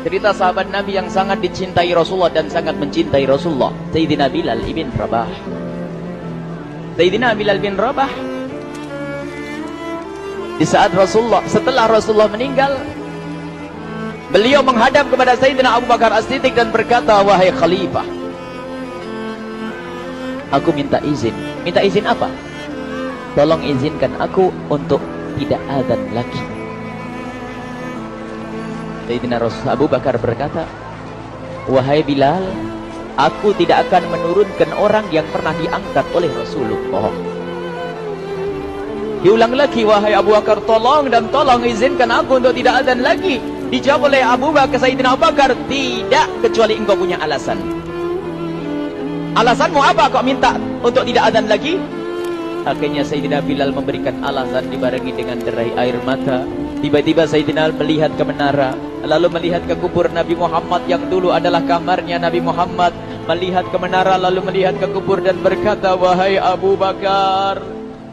Cerita sahabat Nabi yang sangat dicintai Rasulullah dan sangat mencintai Rasulullah, Sayyidina Bilal ibn Rabah. Sayyidina Bilal bin Rabah, di saat setelah Rasulullah meninggal, beliau menghadap kepada Sayyidina Abu Bakar As-Siddiq dan berkata, wahai khalifah, aku minta izin. Minta izin apa? Tolong izinkan aku untuk tidak azan lagi. Sayyidina Abu Bakar berkata, wahai Bilal, aku tidak akan menurunkan orang yang pernah diangkat oleh Rasulullah. Diulang lagi, wahai Abu Bakar, tolong dan tolong izinkan aku untuk tidak azan lagi. Dijawab oleh Abu Bakar, Sayyidina Abu Bakar, tidak, kecuali engkau punya alasan. Alasanmu apa kau minta untuk tidak azan lagi? Akhirnya Sayyidina Bilal memberikan alasan dibarengi dengan derai air mata. Tiba-tiba Sayyidina melihat ke menara, lalu melihat ke kubur Nabi Muhammad yang dulu adalah kamarnya Nabi Muhammad. Melihat ke menara, lalu melihat ke kubur dan berkata, wahai Abu Bakar,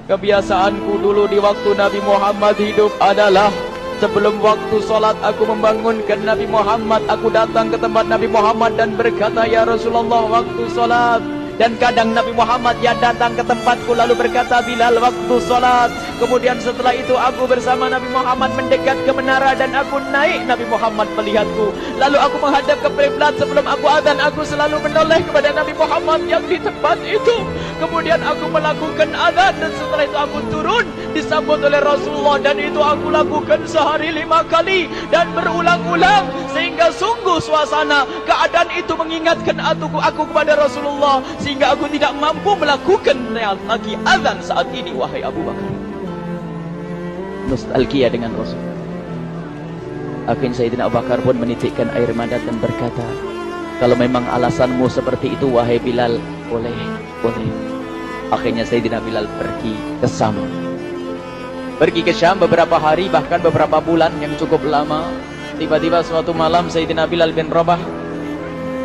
kebiasaanku dulu di waktu Nabi Muhammad hidup adalah sebelum waktu sholat aku membangunkan Nabi Muhammad. Aku datang ke tempat Nabi Muhammad dan berkata, ya Rasulullah, waktu sholat. Dan kadang Nabi Muhammad yang datang ke tempatku lalu berkata, Bilal, waktu sholat. Kemudian setelah itu aku bersama Nabi Muhammad mendekat ke menara dan aku naik, Nabi Muhammad melihatku. Lalu aku menghadap ke kiblat. Sebelum aku azan, aku selalu menoleh kepada Nabi Muhammad yang di tempat itu. Kemudian aku melakukan azan dan setelah itu aku turun disambut oleh Rasulullah, dan itu aku lakukan sehari 5 kali dan berulang-ulang, sehingga sungguh suasana keadaan itu mengingatkan aku kepada Rasulullah, sehingga aku tidak mampu melakukan lagi azan saat ini, wahai Abu Bakar. Nostalgia dengan Rasul. Akhirnya Sayyidina Abu Bakar pun menitikkan air mata dan berkata, kalau memang alasanmu seperti itu, wahai Bilal, boleh. Akhirnya Sayyidina Bilal pergi ke Syam. Pergi ke Syam beberapa hari, bahkan beberapa bulan yang cukup lama. Tiba-tiba suatu malam Sayyidina Bilal bin Rabah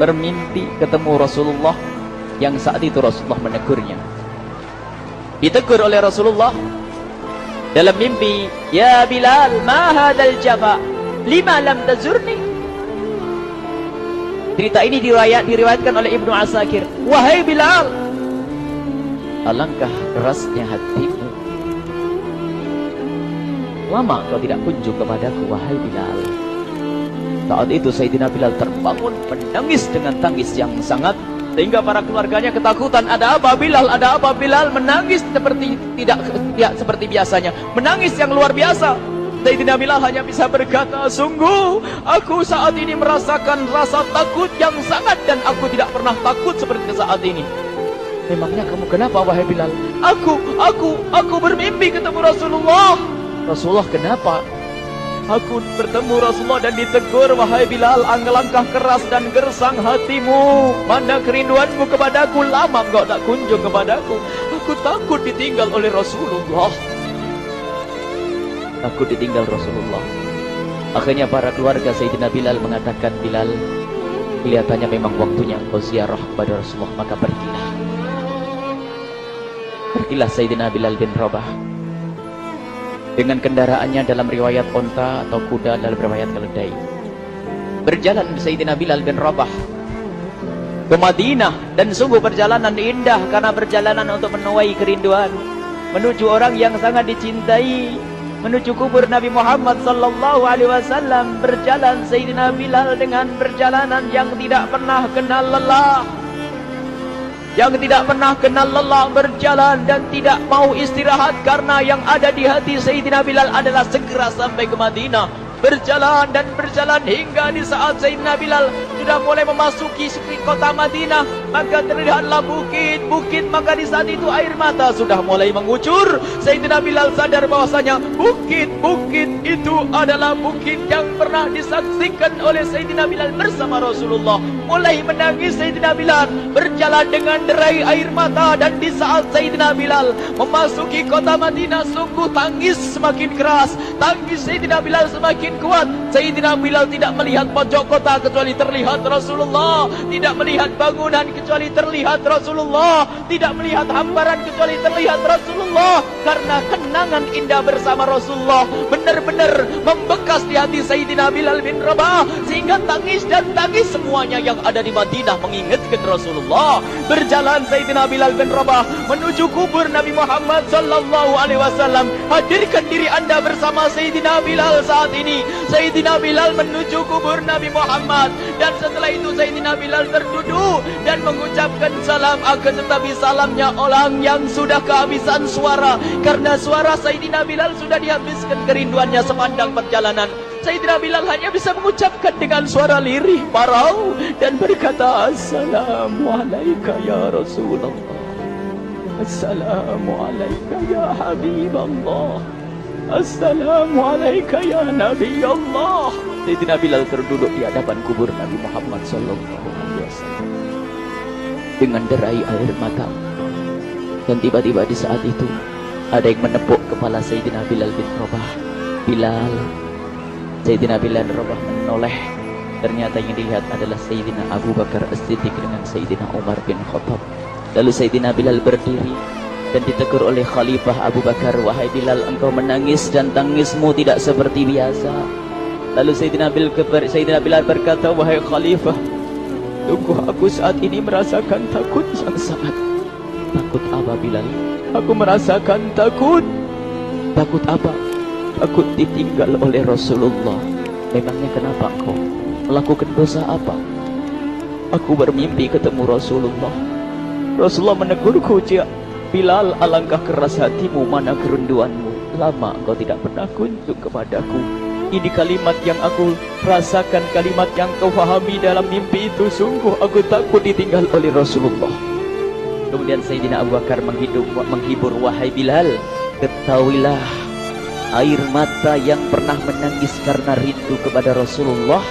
bermimpi ketemu Rasulullah, yang saat itu Rasulullah menegurnya. Ditegur oleh Rasulullah dalam mimpi, ya Bilal, ma hadzal jafa, lima lam tazurni. Cerita ini diriwayatkan oleh Ibnu Asakir. Wahai Bilal, alangkah kerasnya hatimu, lama kau tidak kunjung kepadaku, wahai Bilal. Saat itu Sayyidina Bilal terbangun menangis dengan tangis yang sangat, sehingga para keluarganya ketakutan. Ada apa Bilal? Ada apa Bilal? Menangis seperti tidak seperti biasanya, menangis yang luar biasa. Sayyidina Bilal hanya bisa berkata, sungguh aku saat ini merasakan rasa takut yang sangat, dan aku tidak pernah takut seperti saat ini. Memangnya kamu kenapa, wahai Bilal? Aku bermimpi ketemu Rasulullah. Rasulullah kenapa? Aku bertemu Rasulullah dan ditegur, wahai Bilal, alangkah keras dan gersang hatimu. Mana kerinduanmu kepadaku, lama engkau tak kunjung kepadaku. Aku takut ditinggal oleh Rasulullah. Aku ditinggal Rasulullah. Akhirnya para keluarga Sayyidina Bilal mengatakan, Bilal, kelihatannya memang waktunya engkau ziarah kepada Rasulullah, maka pergilah. Pergilah Sayyidina Bilal bin Rabah dengan kendaraannya, dalam riwayat onta atau kuda, dalam riwayat keledai. Berjalan Sayyidina Bilal bin Rabah ke Madinah, dan sungguh perjalanan indah karena perjalanan untuk menuai kerinduan, menuju orang yang sangat dicintai, menuju kubur Nabi Muhammad sallallahu alaihi wasallam. Berjalan Sayyidina Bilal dengan perjalanan yang tidak pernah kenal lelah, berjalan dan tidak mau istirahat, karena yang ada di hati Sayyidina Bilal adalah segera sampai ke Madinah. Berjalan dan berjalan hingga di saat Sayyidina Bilal sudah mulai memasuki kota Madinah, maka terlihatlah bukit-bukit. Maka di saat itu air mata sudah mulai mengucur. Sayyidina Bilal sadar bahwasanya bukit-bukit itu adalah bukit yang pernah disaksikan oleh Sayyidina Bilal bersama Rasulullah. Mulai menangis Sayyidina Bilal, berjalan dengan derai air mata. Dan di saat Sayyidina Bilal memasuki kota Madinah, sungguh tangis semakin keras, tangis Sayyidina Bilal semakin kuat. Sayyidina Bilal tidak melihat pojok kota kecuali terlihat Rasulullah, tidak melihat bangunan kecuali terlihat Rasulullah, tidak melihat hamparan kecuali terlihat Rasulullah, karena kenangan indah bersama Rasulullah benar-benar membekas membekas di hati Sayyidina Bilal bin Rabah, sehingga tangis dan tangis semuanya yang ada di Madinah mengingatkan Rasulullah. Berjalan Sayyidina Bilal bin Rabah menuju kubur Nabi Muhammad sallallahu alaihi wasallam. Hadirkan diri Anda bersama Sayyidina Bilal saat ini. Sayyidina Bilal menuju kubur Nabi Muhammad, dan setelah itu Sayyidina Bilal terduduk dan mengucapkan salam, akan tetapi salamnya orang yang sudah kehabisan suara, karena suara Sayyidina Bilal sudah dihabiskan kerinduannya sepanjang perjalanan. Sayyidina Bilal hanya bisa mengucapkan dengan suara lirih parau dan berkata, Assalamualaikum ya Rasulullah, Assalamualaikum ya Habiballah, Assalamualaikum ya Nabi Allah. Sayyidina Bilal terduduk di hadapan kubur Nabi Muhammad sallallahu alaihi wasallam dengan derai air mata. Dan tiba-tiba di saat itu ada yang menepuk kepala Sayyidina Bilal bin Rabah. Bilal. Sayyidina Bilal bin Rabah menoleh. Ternyata yang dilihat adalah Sayyidina Abu Bakar As-Siddiq dengan Sayyidina Umar bin Khattab. Lalu Sayyidina Bilal berdiri dan ditegur oleh Khalifah Abu Bakar, wahai Bilal, engkau menangis dan tangismu tidak seperti biasa. Lalu Sayyidina Bilal berkata, wahai Khalifah, sungguh aku saat ini merasakan takut yang sangat. Takut apa Bilal? Aku merasakan takut. Takut apa? Takut ditinggal oleh Rasulullah. Memangnya kenapa engkau melakukan dosa apa? Aku bermimpi ketemu Rasulullah. Rasulullah menegurku, Bilal, alangkah keras hatimu, mana kerinduanmu. Lama engkau tidak pernah kunjung kepadaku. Ini kalimat yang aku rasakan, kalimat yang kau fahami dalam mimpi itu. Sungguh aku takut ditinggal oleh Rasulullah. Kemudian Sayyidina Abu Bakar menghibur, wahai Bilal, ketahuilah, air mata yang pernah menangis karena rindu kepada Rasulullah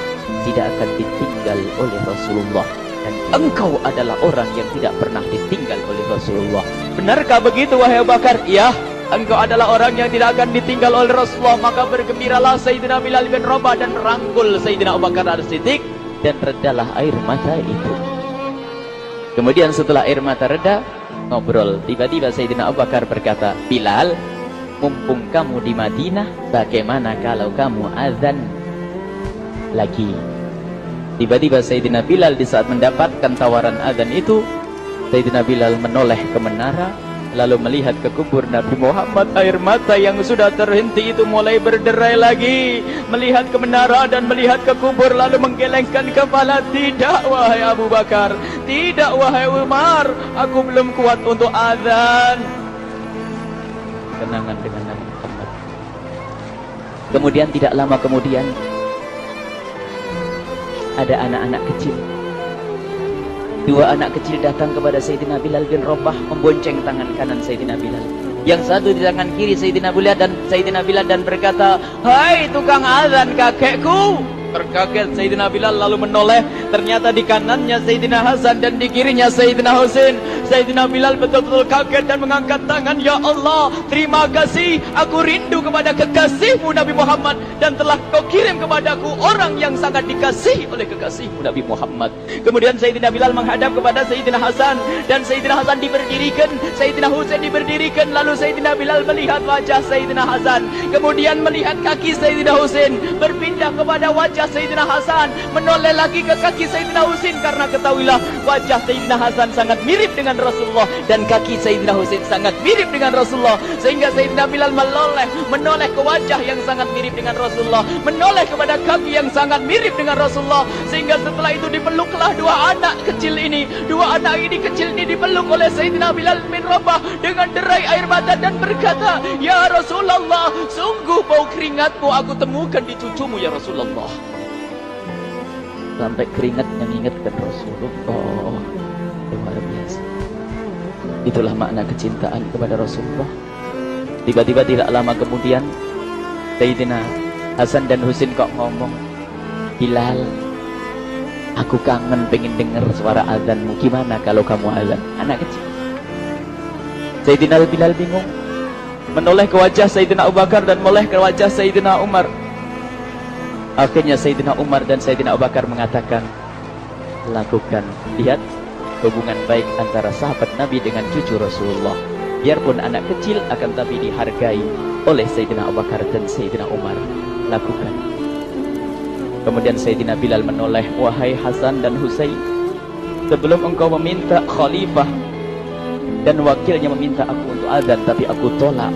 tidak akan ditinggal oleh Rasulullah. Dan engkau adalah orang yang tidak pernah ditinggal oleh Rasulullah. Benarkah begitu wahai Abu Bakar? Iya, engkau adalah orang yang tidak akan ditinggal oleh Rasulullah. Maka bergembiralah Sayyidina Bilal bin Rabah dan merangkul Sayyidina Abu Bakar As-Siddiq, dan redalah air mata itu. Kemudian setelah air mata reda, ngobrol. Tiba-tiba Sayyidina Abu Bakar berkata, Bilal, mumpung kamu di Madinah, bagaimana kalau kamu azan lagi? Tiba-tiba Sayyidina Bilal di saat mendapatkan tawaran azan itu, Sayyidina Bilal menoleh ke menara, lalu melihat ke kubur Nabi Muhammad. Air mata yang sudah terhenti itu mulai berderai lagi. Melihat ke menara dan melihat ke kubur, lalu menggelengkan kepala. Tidak wahai Abu Bakar, tidak wahai Umar, aku belum kuat untuk azan. Kenangan dengan Nabi Muhammad. Kemudian tidak lama kemudian ada anak-anak kecil. Dua anak kecil datang kepada Sayyidina Bilal bin Rabah, membonceng tangan kanan Sayyidina Bilal. Yang satu di tangan kiri Sayyidina Bilal dan berkata, hai tukang azan kakekku. Terkaget Sayyidina Bilal lalu menoleh. Ternyata di kanannya Sayyidina Hasan dan di kirinya Sayyidina Husain. Sayyidina Bilal betul-betul kaget dan mengangkat tangan. Ya Allah, terima kasih. Aku rindu kepada kekasihmu Nabi Muhammad, dan telah kau kirim kepadaku orang yang sangat dikasihi oleh kekasihmu Nabi Muhammad. Kemudian Sayyidina Bilal menghadap kepada Sayyidina Hasan, dan Sayyidina Hasan diberdirikan, Sayyidina Husain diberdirikan. Lalu Sayyidina Bilal melihat wajah Sayyidina Hasan, kemudian melihat kaki Sayyidina Husain, berpindah kepada wajah Sayyidina Hasan, menoleh lagi ke kaki Sayyidina Husain, karena ketahuilah wajah Sayyidina Hasan sangat mirip dengan Rasulullah dan kaki Sayyidina Husain sangat mirip dengan Rasulullah, sehingga Sayyidina Bilal menoleh ke wajah yang sangat mirip dengan Rasulullah, menoleh kepada kaki yang sangat mirip dengan Rasulullah, sehingga setelah itu dipeluklah dua anak kecil ini. Dua anak ini kecil ini dipeluk oleh Sayyidina Bilal bin Rabah dengan derai air mata dan berkata, ya Rasulullah, sungguh bau keringatmu aku temukan di cucumu ya Rasulullah. Sampai keringat yang mengingatkan Rasulullah. Luar biasa. Itulah makna kecintaan kepada Rasulullah. Tiba-tiba tidak lama kemudian Sayyidina Hasan dan Husain kok ngomong, Bilal, aku kangen pengen dengar suara azanmu. Gimana kalau kamu azan? Anak kecil. Sayyidina Bilal bingung, menoleh ke wajah Sayyidina Abu Bakar dan menoleh ke wajah Sayyidina Umar. Akhirnya Sayyidina Umar dan Sayyidina Abu Bakar mengatakan, lakukan. Lihat hubungan baik antara sahabat Nabi dengan cucu Rasulullah. Biarpun anak kecil, akan tapi dihargai oleh Sayyidina Abu Bakar dan Sayyidina Umar. Lakukan. Kemudian Sayyidina Bilal menoleh, wahai Hasan dan Husain, sebelum engkau meminta khalifah dan wakilnya meminta aku untuk azan, tapi aku tolak.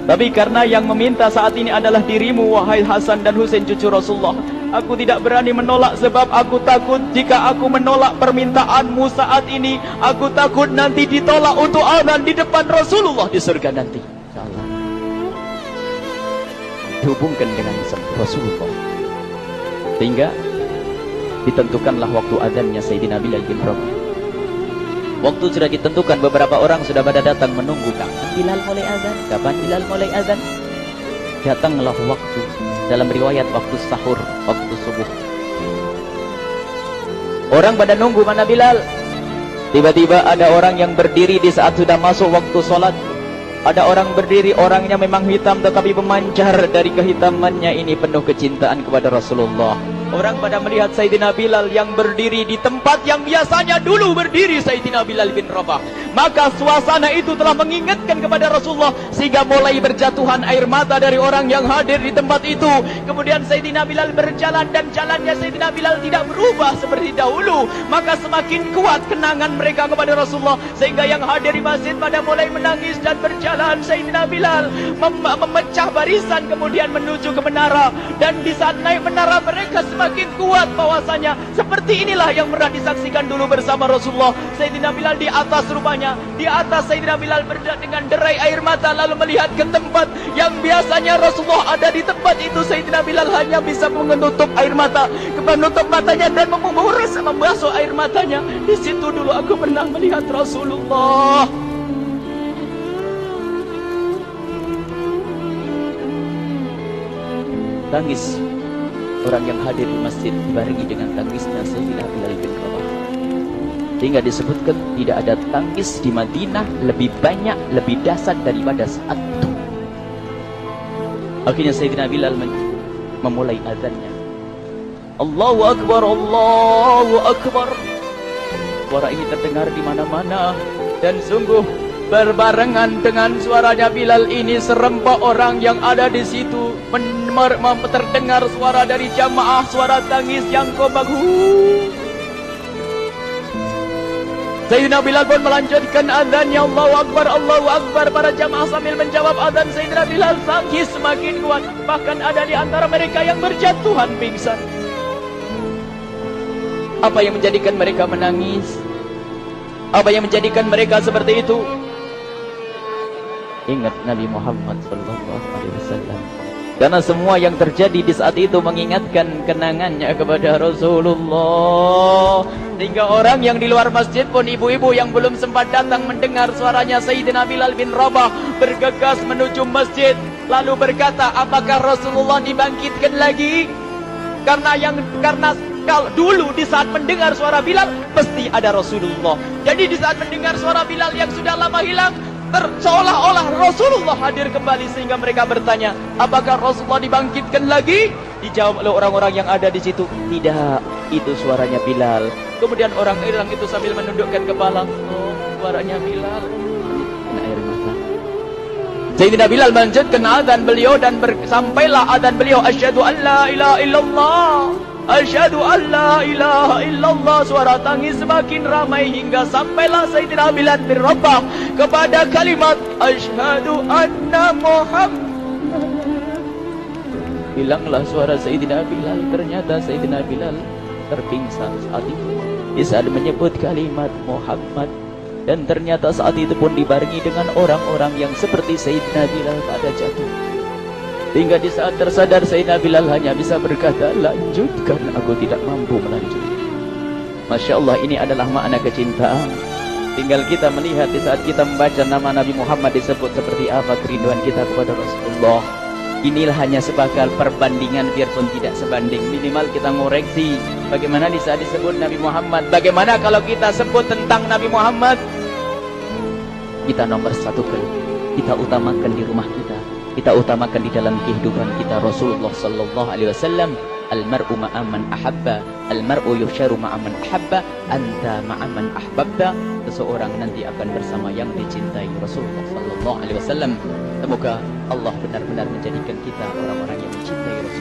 Tapi karena yang meminta saat ini adalah dirimu, wahai Hasan dan Husain cucu Rasulullah, aku tidak berani menolak, sebab aku takut jika aku menolak permintaanmu saat ini, aku takut nanti ditolak untuk azan di depan Rasulullah di surga nanti. InsyaAllah dihubungkan dengan Rasulullah, sehingga ditentukanlah waktu azannya Sayyidina Bilal bin Rabah. Waktu sudah ditentukan, beberapa orang sudah pada datang menunggu. Kapan Bilal mulai azan? Kapan Bilal mulai azan? Datanglah waktu. Dalam riwayat waktu sahur, waktu subuh. Orang pada nunggu mana Bilal. Tiba-tiba ada orang yang berdiri di saat sudah masuk waktu sholat. Ada orang berdiri, orangnya memang hitam tetapi memancar dari kehitamannya ini penuh kecintaan kepada Rasulullah. Orang pada melihat Sayyidina Bilal yang berdiri di tempat yang biasanya dulu berdiri Sayyidina Bilal bin Rabah. Maka suasana itu telah mengingatkan kepada Rasulullah, sehingga mulai berjatuhan air mata dari orang yang hadir di tempat itu. Kemudian Sayyidina Bilal berjalan, dan jalannya Sayyidina Bilal tidak berubah seperti dahulu. Maka semakin kuat kenangan mereka kepada Rasulullah, sehingga yang hadir di masjid pada mulai menangis dan berjalan. Sayyidina Bilal memecah barisan kemudian menuju ke menara, dan di saat naik menara mereka semakin kuat bahwasanya seperti inilah yang pernah disaksikan dulu bersama Rasulullah. Sayyidina Bilal di atas rupanya, di atas Sayyidina Bilal berada dengan derai air mata, lalu melihat ke tempat yang biasanya Rasulullah ada di tempat itu. Sayyidina Bilal hanya bisa menutup air mata, menutup matanya dan membasuh air matanya. Di situ dulu aku pernah melihat Rasulullah. Tangis orang yang hadir di masjid dibarengi dengan tangisnya Sayyidina Bilal bin Rabah, sehingga disebutkan tidak ada tangis di Madinah lebih banyak, lebih dahsyat daripada saat itu. Akhirnya Sayyidina Bilal memulai azannya. Allahu Akbar, Allahu Akbar. Suara ini terdengar di mana-mana, dan sungguh berbarengan dengan suaranya Bilal ini serempak orang yang ada di situ terdengar suara dari jamaah, suara tangis yang kompak. Sayyidina Bilal pun melanjutkan azannya, Allahu Akbar, Allahu Akbar. Para jamaah sambil menjawab azan Sayyidina Bilal, tangis semakin kuat. Bahkan ada di antara mereka yang berjatuhan pingsan. Apa yang menjadikan mereka menangis? Apa yang menjadikan mereka seperti itu? Ingat Nabi Muhammad SAW. Karena semua yang terjadi di saat itu mengingatkan kenangannya kepada Rasulullah. Sehingga orang yang di luar masjid pun, ibu-ibu yang belum sempat datang mendengar suaranya Sayyidina Bilal bin Rabah, bergegas menuju masjid, lalu berkata, apakah Rasulullah dibangkitkan lagi? Karena kalau dulu di saat mendengar suara Bilal pasti ada Rasulullah. Jadi di saat mendengar suara Bilal yang sudah lama hilang, seolah-olah Rasulullah hadir kembali, sehingga mereka bertanya, apakah Rasulullah dibangkitkan lagi? Dijawab oleh orang-orang yang ada di situ, tidak, itu suaranya Bilal. Kemudian orang-orang itu sambil menundukkan kepala, oh, suaranya Bilal. Kena air mata. Sayyidina Bilal melanjutkan azan beliau, dan sampailah azan beliau, asyhadu an la ilaha illallah, asyhadu an la ilaha illallah. Suara tangis semakin ramai hingga sampailah Sayyidina Bilal bin Rabah kepada kalimat asyhadu anna Muhammad. Hilanglah suara Sayyidina Bilal. Ternyata Sayyidina Bilal terpingsan saat itu di saat menyebut kalimat Muhammad, dan ternyata saat itu pun dibarengi dengan orang-orang yang seperti Sayyidina Bilal pada jatuh. Hingga di saat tersadar Sayyidina Bilal hanya bisa berkata, lanjutkan, aku tidak mampu melanjutkan. Masya Allah, ini adalah makna kecintaan. Tinggal kita melihat di saat kita membaca nama Nabi Muhammad disebut seperti apa kerinduan kita kepada Rasulullah. Inilah hanya sebagai perbandingan, biarpun tidak sebanding. Minimal kita ngoreksi bagaimana di saat disebut Nabi Muhammad. Bagaimana kalau kita sebut tentang Nabi Muhammad? Kita nomor satukan, kita utamakan di rumah kita utamakan di dalam kehidupan kita Rasulullah sallallahu alaihi wasallam. Al-mar'u ma'aman ahabba, al-mar'u yusharu ma'aman ahabba, anta ma'aman ahbabta, seseorang nanti akan bersama yang dicintai Rasulullah sallallahu alaihi wasallam. Semoga Allah benar-benar menjadikan kita orang-orang yang mencintai Rasulullah